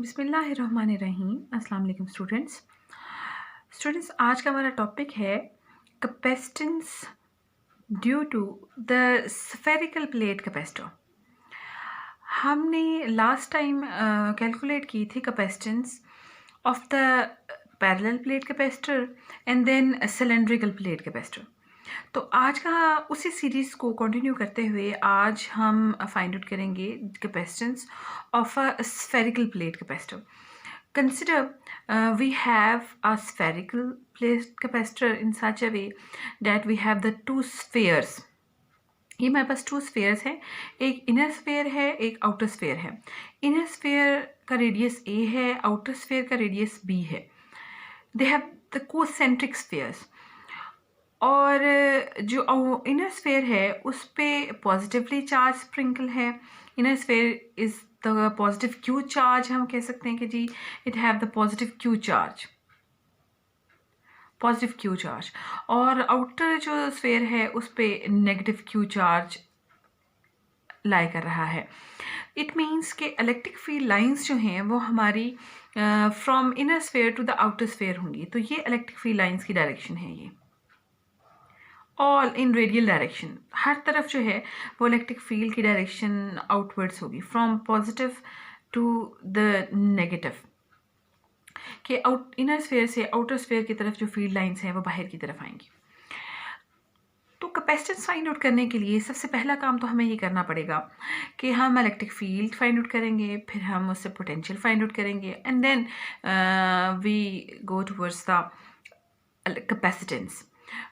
बिस्मिल्लाहिर्रहमानिर्रहीम। अस्सलाम वालेकुम स्टूडेंट्स, आज का हमारा टॉपिक है capacitance due to the spherical plate capacitor. हमने लास्ट टाइम कैलकुलेट की थी capacitance of the parallel plate capacitor and then cylindrical plate capacitor. तो आज का उसी सीरीज़ को कंटिन्यू करते हुए आज हम फाइंड आउट करेंगे capacitance of a spherical plate capacitor. Consider we have a spherical plate capacitor in such a way that we have the two spheres. ये हमारे पास टू स्फेयर्स हैं, एक इनर स्फेयर है, एक आउटर स्फेयर है। Inner sphere का radius a है, outer sphere का रेडियस b है। They have the concentric spheres. और जो इनर स्फेयर है उस पर पॉजिटिवली चार्ज स्प्रिंकल है। Inner sphere is the positive Q charge, हम कह सकते हैं कि जी it have the positive Q charge, positive Q charge. और आउटर जो स्फेयर है उस पर नेगेटिव क्यू चार्ज लाई कर रहा है। इट मीन्स कि इलेक्ट्रिक फील्ड लाइंस जो हैं वो हमारी from inner sphere to the outer sphere होंगी। तो ये इलेक्ट्रिक फील्ड लाइंस की डायरेक्शन है, ये ऑल इन रेडियल डायरेक्शन। हर तरफ जो है वो इलेक्ट्रिक फील्ड की डायरेक्शन आउटवर्ड्स होगी, from positive to the negative. कि आउट इनर स्फेयर से आउटर स्फेयर की तरफ जो फील्ड लाइंस हैं वो बाहर की तरफ आएंगी। तो कैपेसिटेंस फाइंड आउट करने के लिए सबसे पहला काम तो हमें ये करना पड़ेगा कि हम इलेक्ट्रिक फील्ड फाइंड आउट करेंगे, फिर हम उससे पोटेंशियल फाइंड आउट करेंगे and then we go towards the capacitance.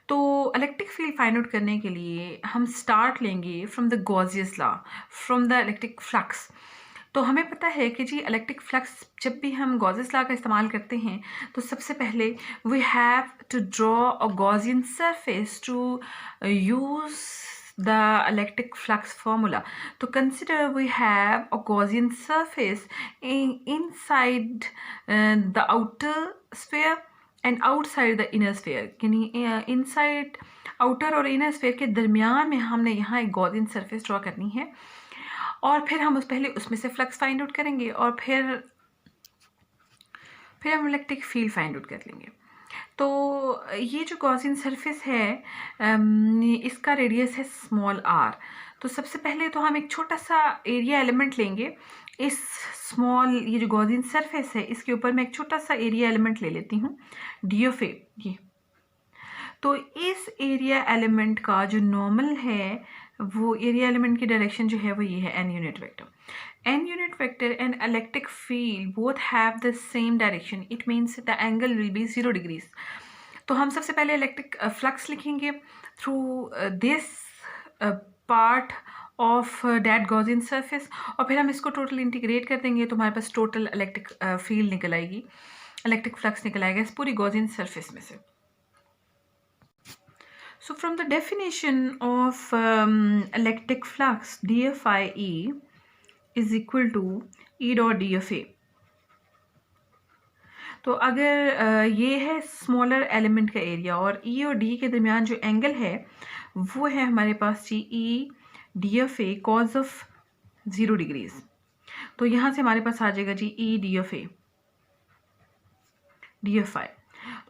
तो इलेक्ट्रिक फील्ड फाइंड आउट करने के लिए हम स्टार्ट लेंगे from the Gauss's law, from the electric flux. तो हमें पता है कि जी इलेक्ट्रिक फ्लक्स जब भी हम गॉसियस लॉ का इस्तेमाल करते हैं तो सबसे पहले we have to draw a Gaussian surface to use the electric flux formula. तो consider we have a Gaussian surface inside the outer sphere and outside the inner sphere, यानी इनसाइड आउटर और इनर स्फेयर के दरमियान में हमने यहाँ एक Gaussian surface draw करनी है। और फिर हम पहले उसमें से फ्लक्स फाइंड आउट करेंगे और फिर हम इलेक्ट्रिक फील्ड फाइंड आउट कर लेंगे। तो ये जो गॉसियन सरफेस है इसका रेडियस है स्मॉल r। तो सबसे पहले तो हम एक छोटा सा एरिया एलिमेंट लेंगे। इस स्मॉल ये जो गॉसियन सरफेस है इसके ऊपर मैं एक छोटा सा एरिया एलिमेंट ले लेती हूँ, डी ऑफ ए। ये तो इस एरिया एलिमेंट का जो नॉर्मल है वो एरिया एलिमेंट की डायरेक्शन जो है वो ये है n unit vector. n unit vector and electric field both have the same direction. It means the angle will be 0 degrees. तो हम सबसे पहले इलेक्ट्रिक फ्लक्स लिखेंगे through this part of that Gaussian surface और फिर हम इसको टोटल इंटीग्रेट कर देंगे तो हमारे पास टोटल इलेक्ट्रिक फील्ड निकल आएगी, इलेक्ट्रिक फ्लक्स निकल आएगा इस पूरी गॉसियन सरफेस में से। So from the definition of electric flux dFi is equal to E dot D of A। तो अगर ये है स्मॉलर एलिमेंट का एरिया और E और D के दरमियान जो एंगल है वो है हमारे पास जी E D of A cos of 0 degrees. तो यहाँ से हमारे पास आ जाएगा जी E D of A D of I।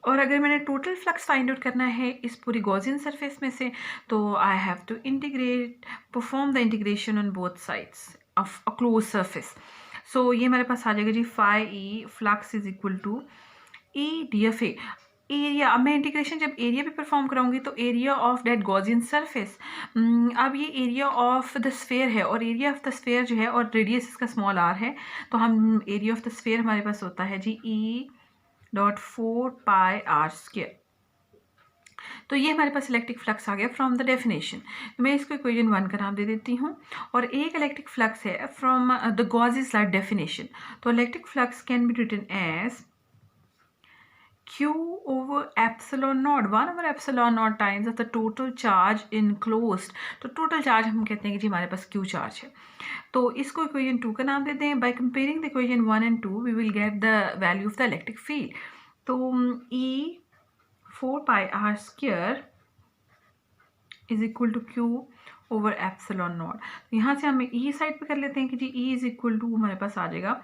और अगर मैंने टोटल फ्लक्स फाइंड आउट करना है इस पूरी गॉसियन सरफेस में से तो I have to integrate, perform the integration on both sides of a close surface. So ये हमारे पास आ जाएगा जी phi E flux is equal to E D F A area. अब मैं इंटीग्रेशन जब एरिया पे परफॉर्म कराऊंगी तो area of that Gaussian surface, अब ये एरिया ऑफ द स्फेयर है और एरिया ऑफ द स्फेयर जो है और रेडियस इसका स्मॉल आर है तो हम एरिया ऑफ द स्फेयर हमारे पास होता है जी E dot 4 pi R square. तो ये हमारे पास इलेक्ट्रिक फ्लक्स आ गया फ्रॉम द डेफिनेशन। तो मैं इसको इक्वेशन 1 का नाम दे देती हूँ। और एक इलेक्ट्रिक फ्लक्स है from the Gauss's law definition. तो electric flux can be written as Q over epsilon naught, 1 over epsilon naught times of the total charge enclosed। तो टोटल चार्ज हम कहते हैं कि जी हमारे पास Q चार्ज है। तो इसको इक्वेशन 2 का नाम देते हैं। By comparing the equation 1 and 2 we will get the value of the electric field. तो E 4 pi R square is equal to Q over epsilon naught. यहाँ से हम E साइड पे कर लेते हैं कि जी E इज इक्वल टू हमारे पास आ जाएगा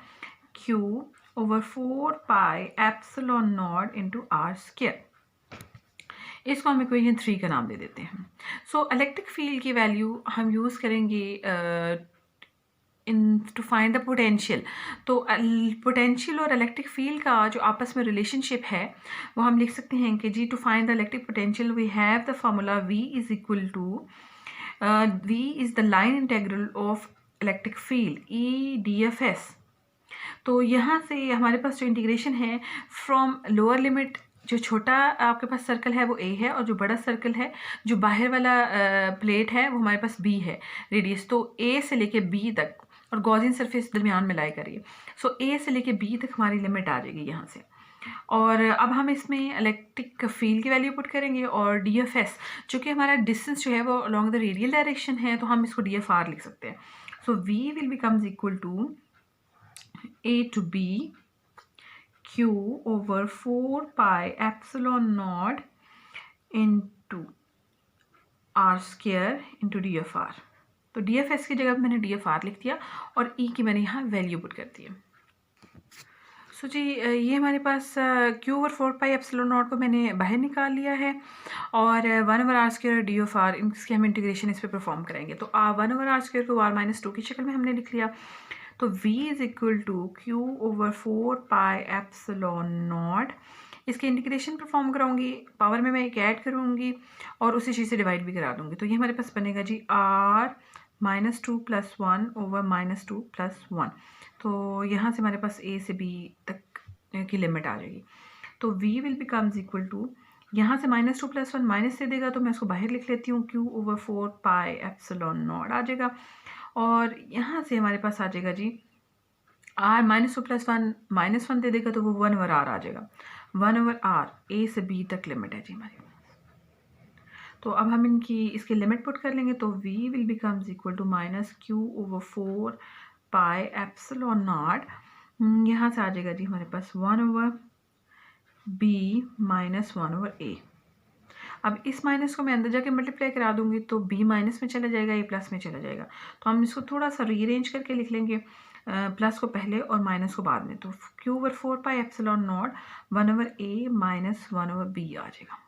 Q over 4 pi epsilon naught into r square। इसको हम इक्वेशन 3 का नाम दे देते हैं। सो इलेक्ट्रिक फील्ड की वैल्यू हम यूज़ करेंगे इन टू फाइंड द पोटेंशियल। तो पोटेंशियल और इलेक्ट्रिक फील्ड का जो आपस में रिलेशनशिप है वो हम लिख सकते हैं कि जी to find the electric potential we have the formula V is equal to V is the line integral of electric field EDFS। तो यहाँ से हमारे पास जो इंटीग्रेशन है फ्रॉम लोअर लिमिट, जो छोटा आपके पास सर्कल है वो A है और जो बड़ा सर्कल है जो बाहर वाला प्लेट है वो हमारे पास B है रेडियस। तो A से लेके B तक और गॉसियन सरफेस दरमियान में लाई करिए। सो A से लेके B तक हमारी लिमिट आ जाएगी यहाँ से। और अब हम इसमें इलेक्ट्रिक फील्ड की वैल्यू पुट करेंगे और DFS जो कि हमारा डिस्टेंस जो है वो अलॉन्ग द रेडियल डायरेक्शन है, तो हम इसको DFR लिख सकते हैं। So V will becomes equal to A to B Q over 4 pi epsilon naught into R square into DFR। तो DFS की जगह मैंने DFR लिख दिया और E की मैंने यहाँ वैल्यू पुट कर दी है। सो जी ये हमारे पास Q over 4 pi epsilon naught को मैंने बाहर निकाल लिया है और 1 over R square D of R इसकी हम इंटीग्रेशन इस पर परफॉर्म करेंगे। तो 1 ओवर आर स्क्वायर को r-2 की शक्ल में हमने लिख लिया। तो V is equal to Q over 4 pi epsilon naught, इसकी इंटीग्रेशन परफॉर्म कराऊंगी, पावर में मैं एक ऐड करूँगी और उसी चीज़ से डिवाइड भी करा दूँगी। तो ये हमारे पास बनेगा जी r-2 + 1 ओवर -2 + 1। तो यहाँ से हमारे पास A से B तक की लिमिट आ जाएगी। तो V will becomes equal to, यहाँ से -2 + 1 माइनस से देगा तो मैं इसको बाहर लिख लेती हूँ, Q over 4 pi epsilon naught आ जाएगा। और यहाँ से हमारे पास आ जाएगा जी r -2 + 1 -1 दे देगा तो वो 1 ओवर r आ जाएगा। 1 ओवर r A से B तक लिमिट है जी हमारी। तो अब हम इसकी लिमिट पुट कर लेंगे। तो V will becomes equal to -Q over 4 pi epsilon naught, यहाँ से आ जाएगा जी हमारे पास 1 over B minus 1 over A। अब इस माइनस को मैं अंदर जाके मल्टीप्लाई करा दूंगी तो B माइनस में चला जाएगा, A प्लस में चला जाएगा। तो हम इसको थोड़ा सा रीअरेंज करके लिख लेंगे, प्लस को पहले और माइनस को बाद में। तो Q over 4 pi epsilon naught 1 over A minus 1 over B आ जाएगा।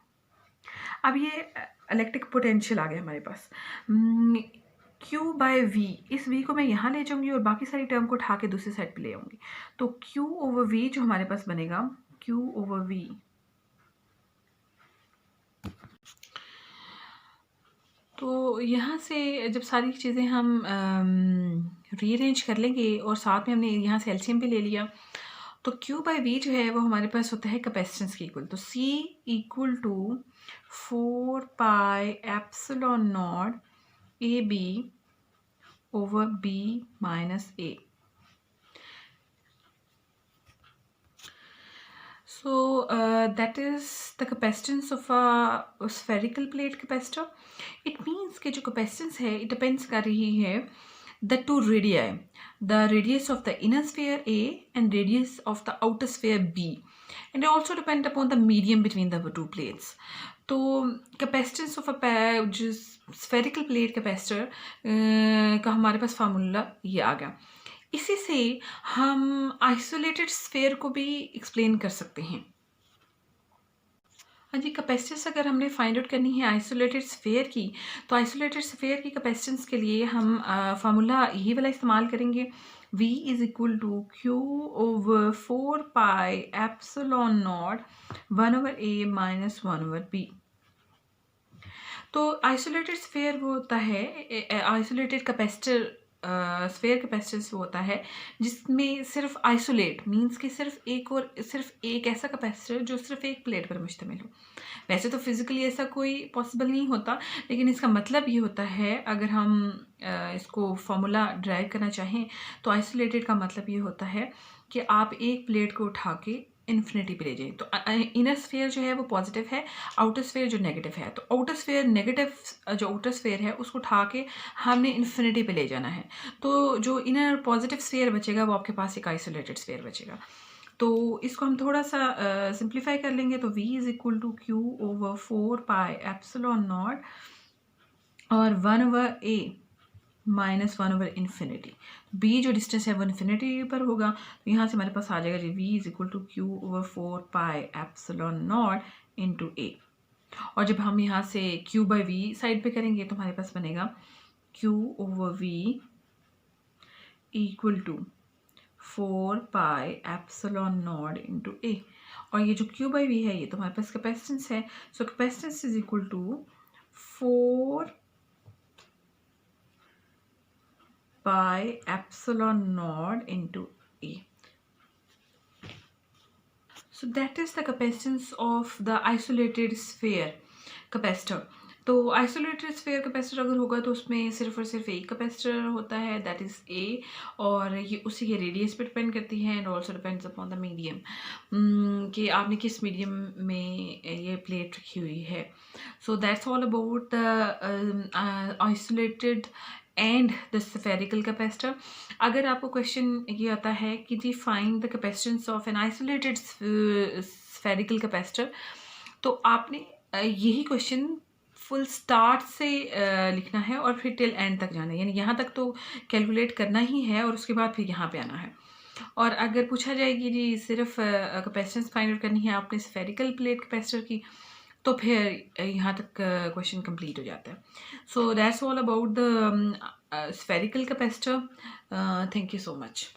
अब ये इलेक्ट्रिक पोटेंशियल आ गया हमारे पास। Q बाय V, इस V को मैं यहाँ ले जाऊंगी और बाकी सारी टर्म को उठा के दूसरी साइड पे ले आऊंगी। तो Q ओवर V जो हमारे पास बनेगा, Q ओवर V तो यहाँ से जब सारी चीज़ें हम रीअरेंज कर लेंगे और साथ में हमने यहाँ से एलसीएम भी ले लिया, तो Q बाई V जो है वो हमारे पास होता है कैपेसिटेंस के इक्वल। तो C equal to 4 pi epsilon naught AB over B minus A। So that is the capacitance of a spherical plate capacitor। It means कि जो capacitance है it depends कर रही है the two radii, the radius of the inner sphere A and radius of the outer sphere B, and it also depend upon the medium between the two plates। तो capacitance of a जो spherical plate capacitor का हमारे पास formula ये आ गया। इसी से हम isolated sphere को भी एक्सप्लेन कर सकते हैं। हाँ जी, कैपेसिटेंस अगर हमने फाइंड आउट करनी है आइसोलेटेड स्फेयर की, तो आइसोलेटेड स्फेयर की कैपेसिटेंस के लिए हम फार्मूला यही वाला इस्तेमाल करेंगे। V is equal to Q over 4 pi epsilon naught 1 over A minus 1 over B। तो आइसोलेटेड स्फेयर वो होता है, आइसोलेटेड कैपेसिटर स्फेयर कैपेसिटेंस वो होता है जिसमें सिर्फ आइसोलेट मींस कि सिर्फ एक ऐसा कैपेसिटर जो सिर्फ एक प्लेट पर मुश्तमिल हो। वैसे तो फिजिकली ऐसा कोई पॉसिबल नहीं होता, लेकिन इसका मतलब ये होता है अगर हम इसको फॉर्मूला ड्राइव करना चाहें तो आइसोलेटेड का मतलब ये होता है कि आप एक प्लेट को उठा के इन्फिनिटी पे ले जाएं। तो इनर स्फेयर जो है वो पॉजिटिव है, आउटर स्फेयर जो नेगेटिव है। तो आउटर स्फेयर नेगेटिव जो आउटर स्फेयर है उसको उठा के हमने इन्फिनिटी पे ले जाना है। तो जो इनर पॉजिटिव स्फेयर बचेगा वो आपके पास एक आइसोलेटेड स्फेयर बचेगा। तो इसको हम थोड़ा सा सिंप्लीफाई कर लेंगे। तो V is equal to Q over 4 pi epsilon naught और 1 ओवर A -1/∞। b जो डिस्टेंस है वो इन्फिनिटी पर होगा, तो यहाँ से हमारे पास आ जाएगा जी v is equal to Q/4πε0 into a। और जब हम यहाँ से Q/v साइड पे करेंगे तो हमारे पास बनेगा Q/v equal to 4πε0 into a। और ये जो Q/v है ये तो हमारे पास कैपेसिटेंस है, so capacitance is equal to 4πε0 into A. So that is the capacitance of the isolated sphere capacitor. तो आइसोलेटेड स्फेयर कैपेसिटर अगर होगा तो उसमें सिर्फ और सिर्फ एक कैपेसिटर होता है, दैट इज़ ए, और ये उसी के रेडियस पे डिपेंड करती है and also depends upon the medium, कि आपने किस मीडियम में ये प्लेट रखी हुई है। So that's all about the isolated and the spherical capacitor. अगर आपको क्वेश्चन ये आता है कि जी find the capacitance of an isolated spherical capacitor, तो आपने यही क्वेश्चन फुल स्टार्ट से लिखना है और फिर टिल एंड तक जाना है, यानी यहाँ तक तो कैलकुलेट करना ही है और उसके बाद फिर यहाँ पे आना है। और अगर पूछा जाएगी जी सिर्फ कैपेसिटेंस फाइंड आउट करनी है आपने स्फेरिकल प्लेट कैपेसिटर की, तो फिर यहाँ तक क्वेश्चन कंप्लीट हो जाता है। So that's all about the spherical capacitor. Thank you so much.